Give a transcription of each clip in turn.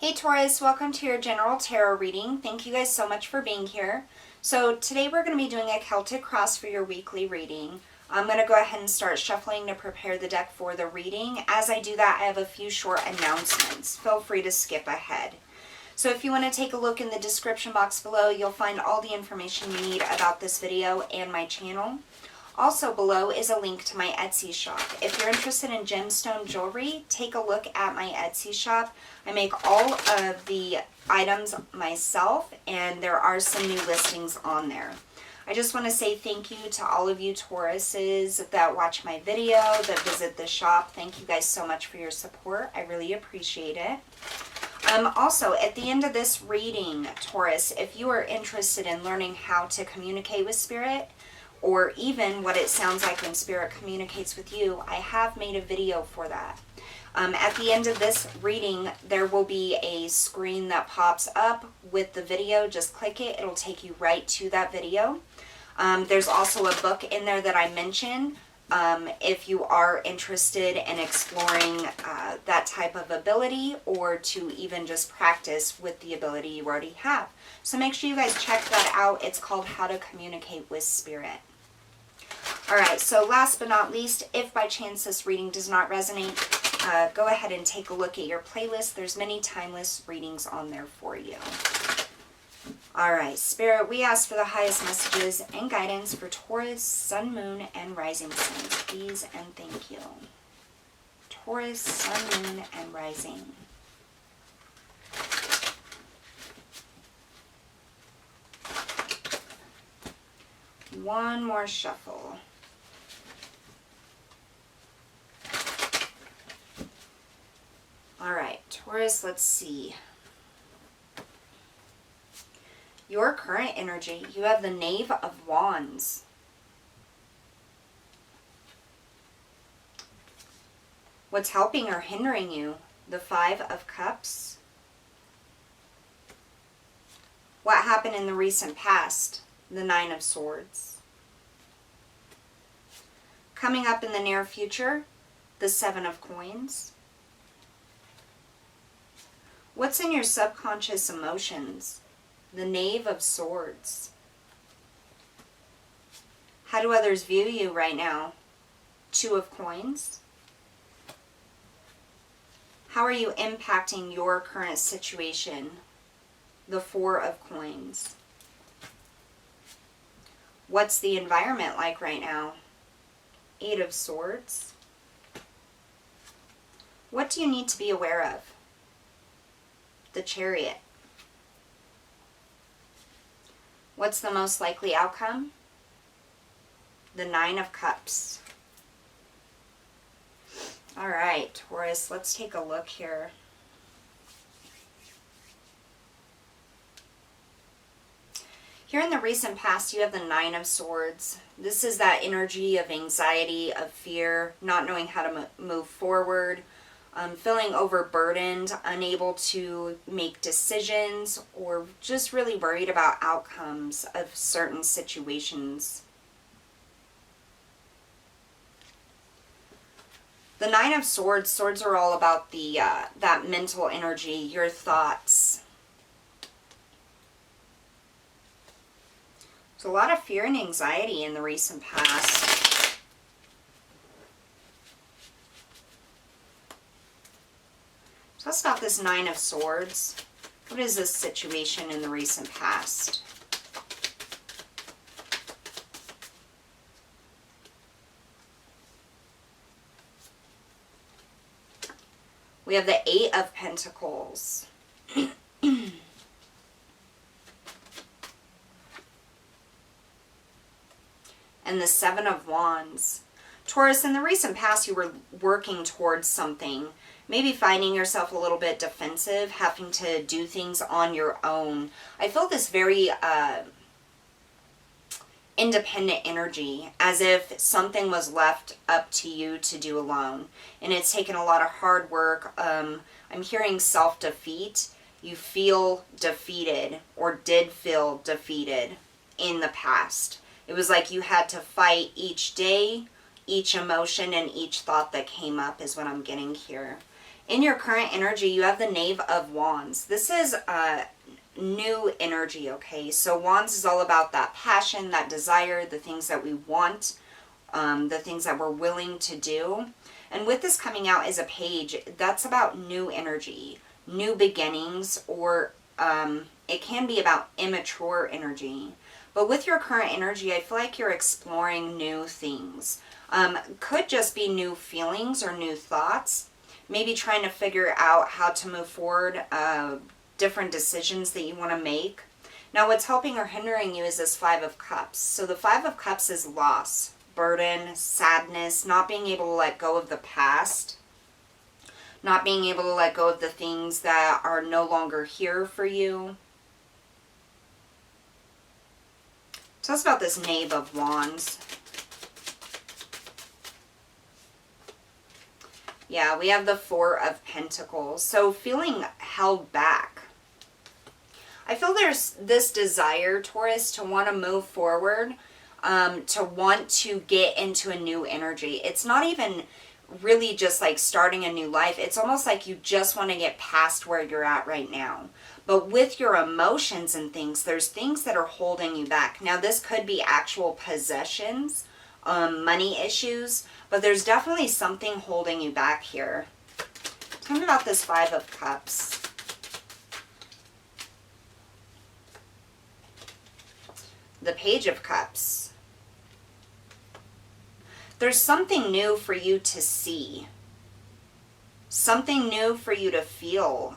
Hey Taurus, welcome to your general tarot reading. Thank you guys so much for being here. So today we're going to be doing a Celtic cross for your weekly reading. I'm going to go ahead and start shuffling to prepare the deck for the reading. As I do that, I have a few short announcements. Feel free to skip ahead. So if you want to take a look in the description box below, you'll find all the information you need about this video and my channel. Also below is a link to my Etsy shop. If you're interested in gemstone jewelry, take a look at my Etsy shop. I make all of the items myself, and there are some new listings on there. I just want to say thank you to all of you Tauruses that watch my video, that visit the shop. Thank you guys so much for your support. I really appreciate it. Also, at the end of this reading, Taurus, if you are interested in learning how to communicate with Spirit, or even what it sounds like when Spirit communicates with you, I have made a video for that. At the end of this reading, there will be a screen that pops up with the video. Just click it. It'll take you right to that video. There's also a book in there that I mentioned if you are interested in exploring that type of ability, or to even just practice with the ability you already have. So make sure you guys check that out. It's called How to Communicate with Spirit. Alright, so last but not least, if by chance this reading does not resonate, go ahead and take a look at your playlist. There's many timeless readings on there for you. Alright, Spirit, we ask for the highest messages and guidance for Taurus, Sun, Moon, and Rising signs. Please and thank you. Taurus, Sun, Moon, and Rising. One more shuffle. Alright, Taurus, let's see. Your current energy, you have the Knave of Wands. What's helping or hindering you? The Five of Cups. What happened in the recent past? The Nine of Swords. Coming up in the near future, the Seven of Coins. What's in your subconscious emotions? The Knave of Swords. How do others view you right now? Two of Coins. How are you impacting your current situation? The Four of Coins. What's the environment like right now? Eight of Swords. What do you need to be aware of? The Chariot. What's the most likely outcome? The Nine of Cups. All right, Taurus, let's take a look here. Here in the recent past, you have the Nine of Swords. This is that energy of anxiety, of fear, not knowing how to move forward, feeling overburdened, unable to make decisions, or just really worried about outcomes of certain situations. The Nine of Swords, swords are all about the that mental energy, your thoughts. So a lot of fear and anxiety in the recent past. So let's stop this Nine of Swords. What is this situation in the recent past? We have the Eight of Pentacles. And the Seven of Wands. Taurus, in the recent past, you were working towards something. Maybe finding yourself a little bit defensive, having to do things on your own. I feel this very independent energy, as if something was left up to you to do alone. And it's taken a lot of hard work. I'm hearing self-defeat. You feel defeated, or did feel defeated in the past. It was like you had to fight each day, each emotion, and each thought that came up is what I'm getting here. In your current energy, you have the Knave of Wands. This is new energy, okay? So Wands is all about that passion, that desire, the things that we want, the things that we're willing to do. And with this coming out as a page, that's about new energy, new beginnings, or it can be about immature energy. But with your current energy, I feel like you're exploring new things. Could just be new feelings or new thoughts. Maybe trying to figure out how to move forward, different decisions that you want to make. Now what's helping or hindering you is this Five of Cups. So the Five of Cups is loss, burden, sadness, not being able to let go of the past, not being able to let go of the things that are no longer here for you. Tell us about this Knave of Wands. Yeah, we have the Four of Pentacles. So feeling held back. I feel there's this desire, Taurus, to want to move forward, to want to get into a new energy. It's not even really just like starting a new life. It's almost like you just want to get past where you're at right now. But with your emotions and things, there's things that are holding you back. Now, this could be actual possessions, money issues, but there's definitely something holding you back here. Tell me about this Five of Cups. The Page of Cups. There's something new for you to see. Something new for you to feel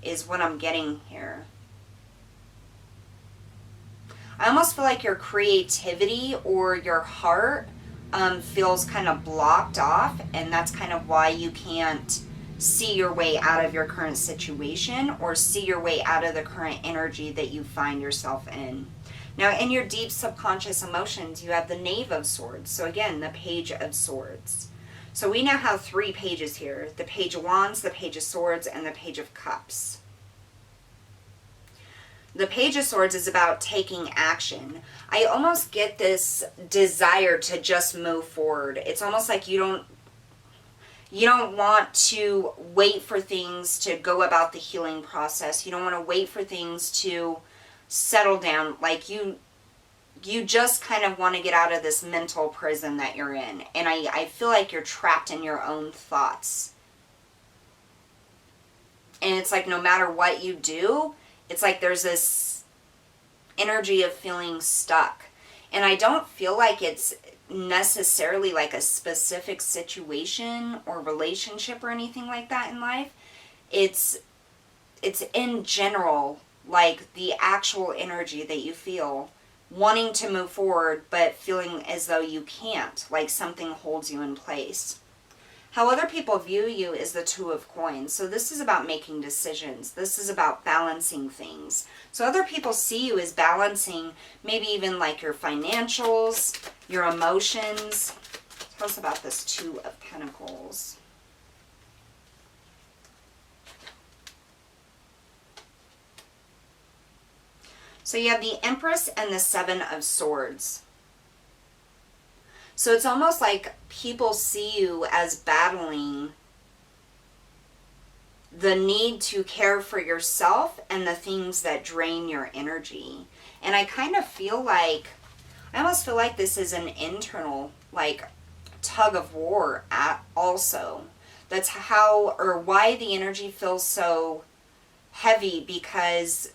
is what I'm getting here. I almost feel like your creativity or your heart feels kind of blocked off, and that's kind of why you can't see your way out of your current situation or see your way out of the current energy that you find yourself in. Now, in your deep subconscious emotions, you have the Knave of Swords. So again, the Page of Swords. So we now have three pages here. The Page of Wands, the Page of Swords, and the Page of Cups. The Page of Swords is about taking action. I almost get this desire to just move forward. It's almost like you don't want to wait for things to go about the healing process. You don't want to wait for things to settle down. Like you just kind of want to get out of this mental prison that you're in. And I feel like you're trapped in your own thoughts. And it's like no matter what you do, it's like there's this energy of feeling stuck. And I don't feel like it's necessarily like a specific situation or relationship or anything like that in life. It's in general, like the actual energy that you feel wanting to move forward but feeling as though you can't, like something holds you in place. How other people view you is the Two of Coins. So this is about making decisions. This is about balancing things. So other people see you as balancing maybe even like your financials, your emotions. Tell us about this Two of Pentacles. So you have the Empress and the Seven of Swords. So it's almost like people see you as battling the need to care for yourself and the things that drain your energy. And I kind of feel like, I almost feel like this is an internal, like, tug of war also. That's how or why the energy feels so heavy, because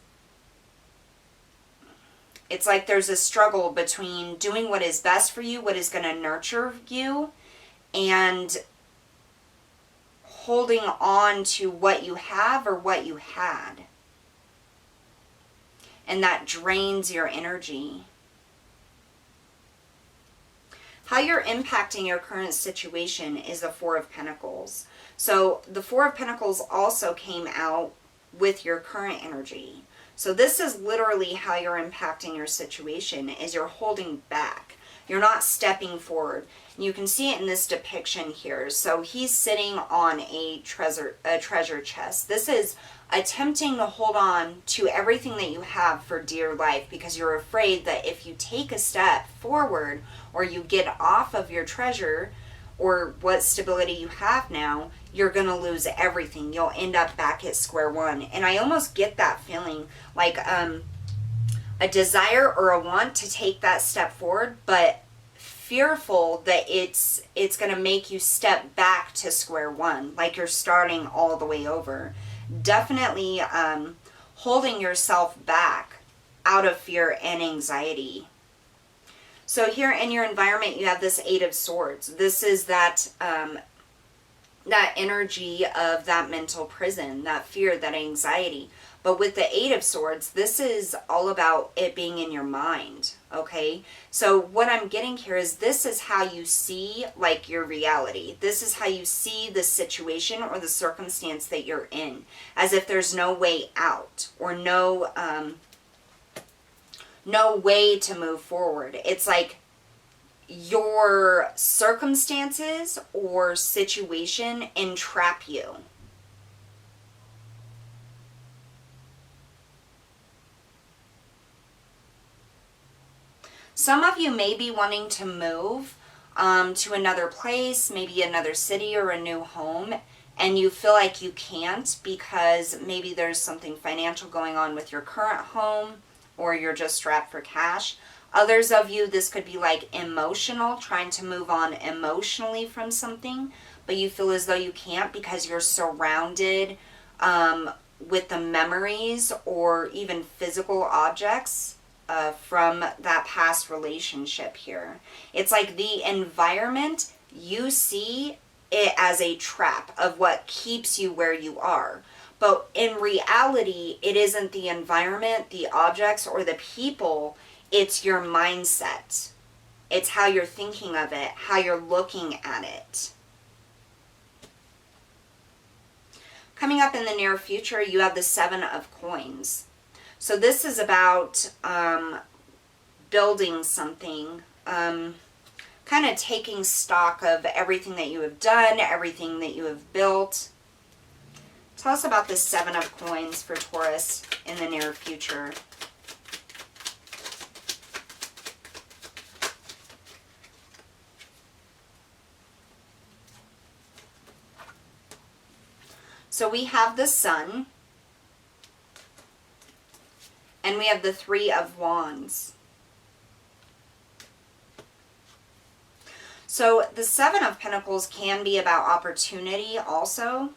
it's like there's a struggle between doing what is best for you, what is going to nurture you, and holding on to what you have or what you had. And that drains your energy. How you're impacting your current situation is the Four of Pentacles. So the Four of Pentacles also came out with your current energy. So this is literally how you're impacting your situation, is you're holding back. You're not stepping forward. And you can see it in this depiction here. So he's sitting on a treasure chest. This is attempting to hold on to everything that you have for dear life, because you're afraid that if you take a step forward or you get off of your treasure, or what stability you have now, you're going to lose everything. You'll end up back at square one. And I almost get that feeling like a desire or a want to take that step forward, but fearful that it's going to make you step back to square one, like you're starting all the way over. Definitely holding yourself back out of fear and anxiety. So here in your environment, you have this Eight of Swords. This is that that energy of that mental prison, that fear, that anxiety. But with the Eight of Swords, this is all about it being in your mind, okay? So what I'm getting here is this is how you see, like, your reality. This is how you see the situation or the circumstance that you're in, as if there's no way out or no way to move forward. It's like your circumstances or situation entrap you. Some of you may be wanting to move to another place, maybe another city or a new home, and you feel like you can't because maybe there's something financial going on with your current home, or you're just strapped for cash. Others of you, this could be like emotional, trying to move on emotionally from something, but you feel as though you can't because you're surrounded with the memories or even physical objects from that past relationship here. It's like the environment, you see it as a trap of what keeps you where you are. But in reality, it isn't the environment, the objects, or the people. It's your mindset. It's how you're thinking of it, how you're looking at it. Coming up in the near future, you have the Seven of Coins. So this is about building something, kind of taking stock of everything that you have done, everything that you have built. Tell us about this Seven of Coins for Taurus in the near future. So we have the Sun, and we have the Three of Wands. So the Seven of Pentacles can be about opportunity also.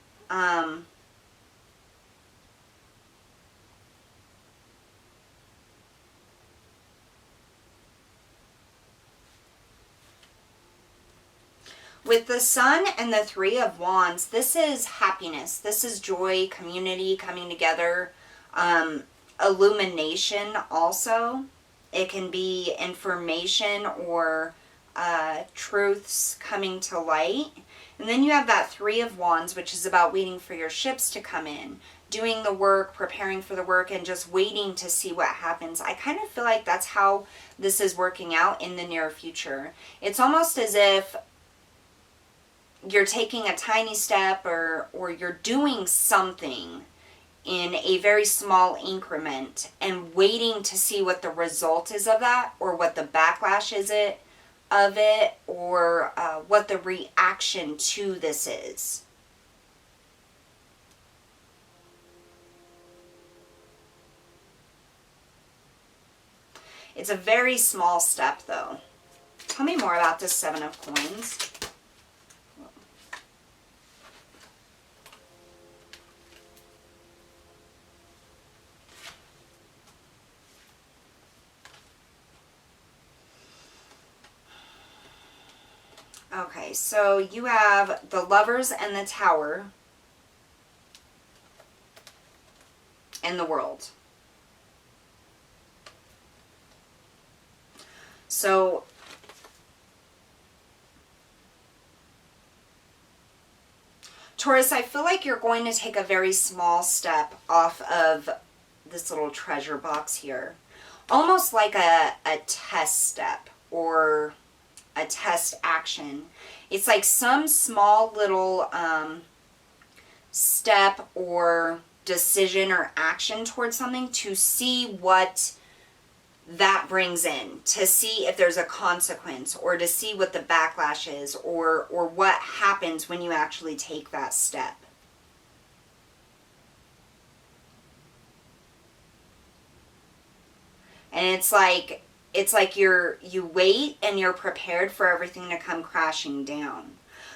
With the Sun and the Three of Wands, this is happiness. This is joy, community coming together, illumination also. It can be information or truths coming to light. And then you have that Three of Wands, which is about waiting for your ships to come in, doing the work, preparing for the work, and just waiting to see what happens. I kind of feel like that's how this is working out in the near future. It's almost as if you're taking a tiny step or you're doing something in a very small increment and waiting to see what the result is of that, or what the backlash is of it, or what the reaction to this is. It's a very small step though. Tell me more about this Seven of Coins. Okay, so you have the Lovers and the Tower and the World. So Taurus, I feel like you're going to take a very small step off of this little treasure box here. Almost like a test step or a test action. It's like some small little step or decision or action towards something to see what that brings in, to see if there's a consequence, or to see what the backlash is, or what happens when you actually take that step. And it's like you wait and you're prepared for everything to come crashing down.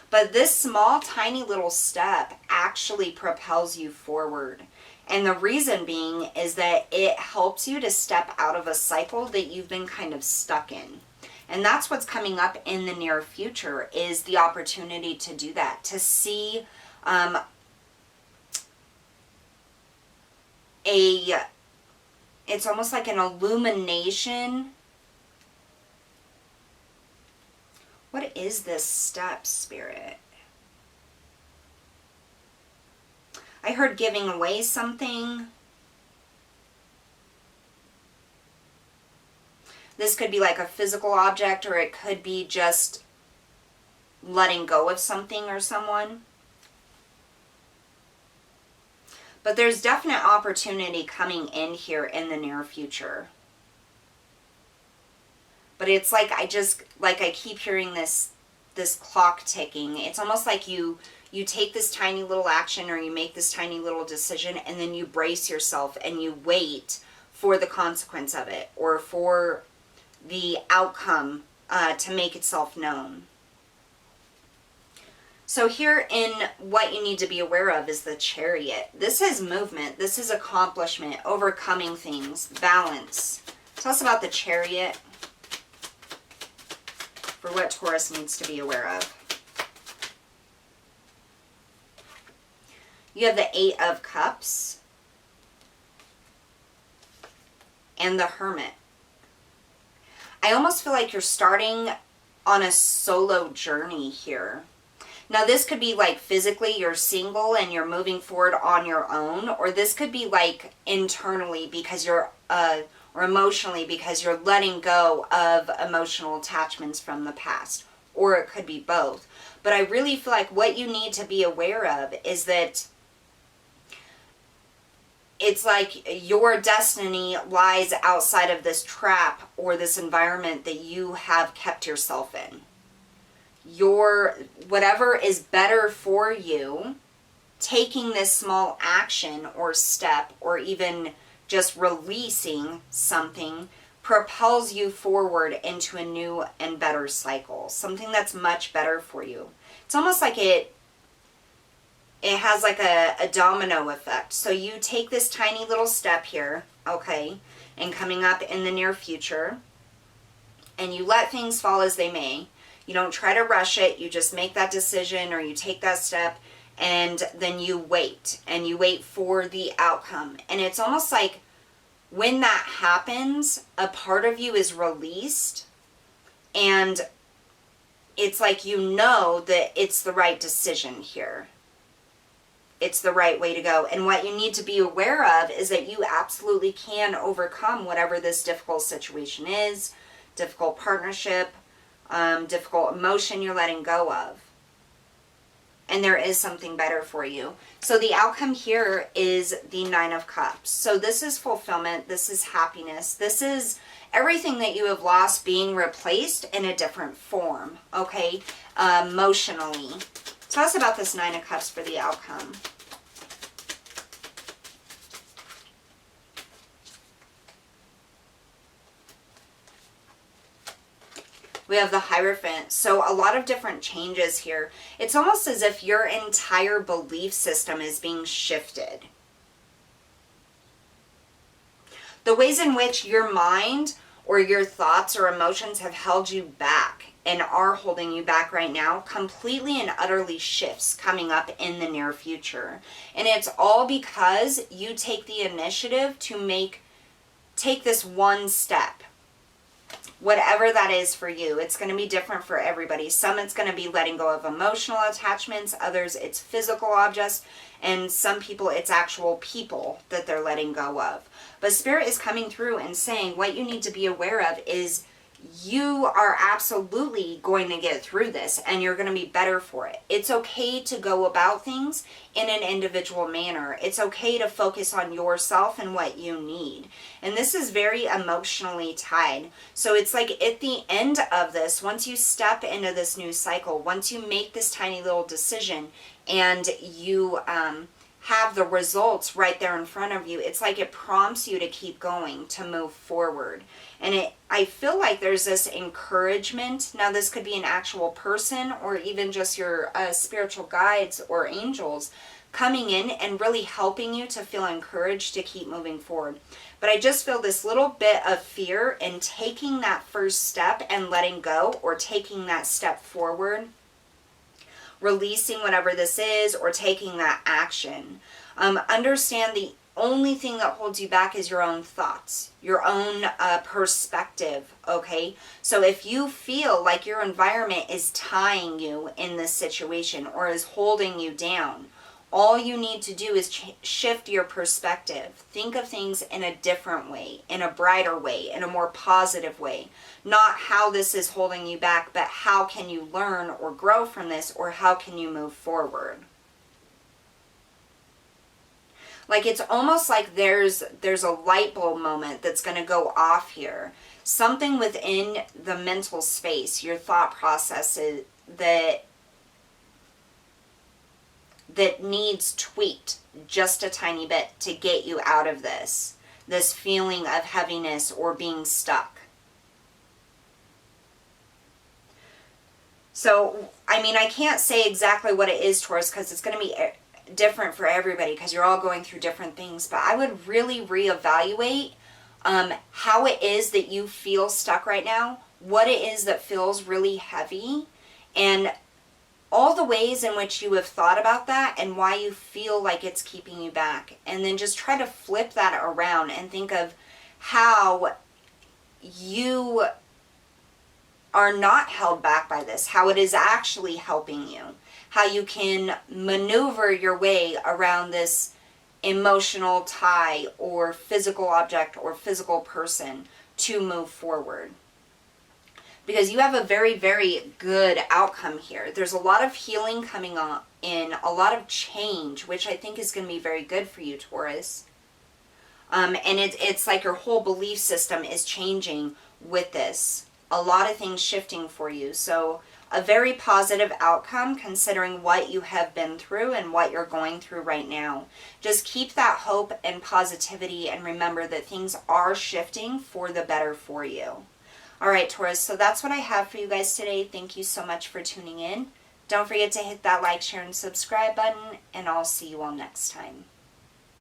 But this small, tiny little step actually propels you forward. And the reason being is that it helps you to step out of a cycle that you've been kind of stuck in. And that's what's coming up in the near future, is the opportunity to do that, to see it's almost like an illumination. What is this step, Spirit? I heard giving away something. This could be like a physical object, or it could be just letting go of something or someone. But there's definite opportunity coming in here in the near future. But it's like I keep hearing this clock ticking. It's almost like you take this tiny little action, or you make this tiny little decision, and then you brace yourself and you wait for the consequence of it, or for the outcome to make itself known. So here in what you need to be aware of is the Chariot. This is movement. This is accomplishment, overcoming things, balance. Tell us about the Chariot for what Taurus needs to be aware of. You have the Eight of Cups and the Hermit. I almost feel like you're starting on a solo journey here. Now, this could be like physically you're single and you're moving forward on your own, or this could be like internally because you're, or emotionally because you're letting go of emotional attachments from the past, or it could be both. But I really feel like what you need to be aware of is that it's like your destiny lies outside of this trap or this environment that you have kept yourself in. Whatever is better for you, taking this small action or step, or even just releasing something, propels you forward into a new and better cycle, something that's much better for you. It's almost like it has like a domino effect. So you take this tiny little step here, okay, and coming up in the near future, and you let things fall as they may. You don't try to rush it. You just make that decision, or you take that step, and then you wait, and you wait for the outcome. And it's almost like when that happens, a part of you is released, and it's like you know that it's the right decision here. It's the right way to go. And what you need to be aware of is that you absolutely can overcome whatever this difficult situation is, difficult partnership, difficult emotion you're letting go of. And there is something better for you. So the outcome here is the Nine of Cups. So this is fulfillment. This is happiness. This is everything that you have lost being replaced in a different form, okay, emotionally. Tell us about this Nine of Cups for the outcome. We have the Hierophant. So a lot of different changes here. It's almost as if your entire belief system is being shifted. The ways in which your mind or your thoughts or emotions have held you back and are holding you back right now completely and utterly shifts coming up in the near future. And it's all because you take the initiative to take this one step. Whatever that is for you, it's going to be different for everybody. Some it's going to be letting go of emotional attachments, others it's physical objects, and some people it's actual people that they're letting go of. But Spirit is coming through and saying what you need to be aware of is you are absolutely going to get through this and you're going to be better for it. It's okay to go about things in an individual manner. It's okay to focus on yourself and what you need. And this is very emotionally tied. So it's like at the end of this, once you step into this new cycle, once you make this tiny little decision and you have the results right there in front of you, it's like it prompts you to keep going, to move forward. And I feel like there's this encouragement. Now this could be an actual person or even just your spiritual guides or angels coming in and really helping you to feel encouraged to keep moving forward. But I just feel this little bit of fear in taking that first step and letting go, or taking that step forward, releasing whatever this is, or taking that action. Understand the only thing that holds you back is your own thoughts, your own perspective, okay? So if you feel like your environment is tying you in this situation or is holding you down, all you need to do is shift your perspective. Think of things in a different way, in a brighter way, in a more positive way. Not how this is holding you back, but how can you learn or grow from this, or how can you move forward? Like it's almost like there's a light bulb moment that's going to go off here. Something within the mental space, your thought processes that needs tweaked just a tiny bit to get you out of this feeling of heaviness or being stuck. So, I mean, I can't say exactly what it is, Taurus, because it's going to be different for everybody because you're all going through different things. But I would really reevaluate how it is that you feel stuck right now, what it is that feels really heavy, and all the ways in which you have thought about that and why you feel like it's keeping you back. And then just try to flip that around and think of how you are not held back by this, how it is actually helping you, how you can maneuver your way around this emotional tie or physical object or physical person to move forward. Because you have a very, very good outcome here. There's a lot of healing coming on in, a lot of change, which I think is going to be very good for you, Taurus. And it's like your whole belief system is changing with this. A lot of things shifting for you. So a very positive outcome considering what you have been through and what you're going through right now. Just keep that hope and positivity and remember that things are shifting for the better for you. All right, Taurus, so that's what I have for you guys today. Thank you so much for tuning in. Don't forget to hit that like, share, and subscribe button, and I'll see you all next time.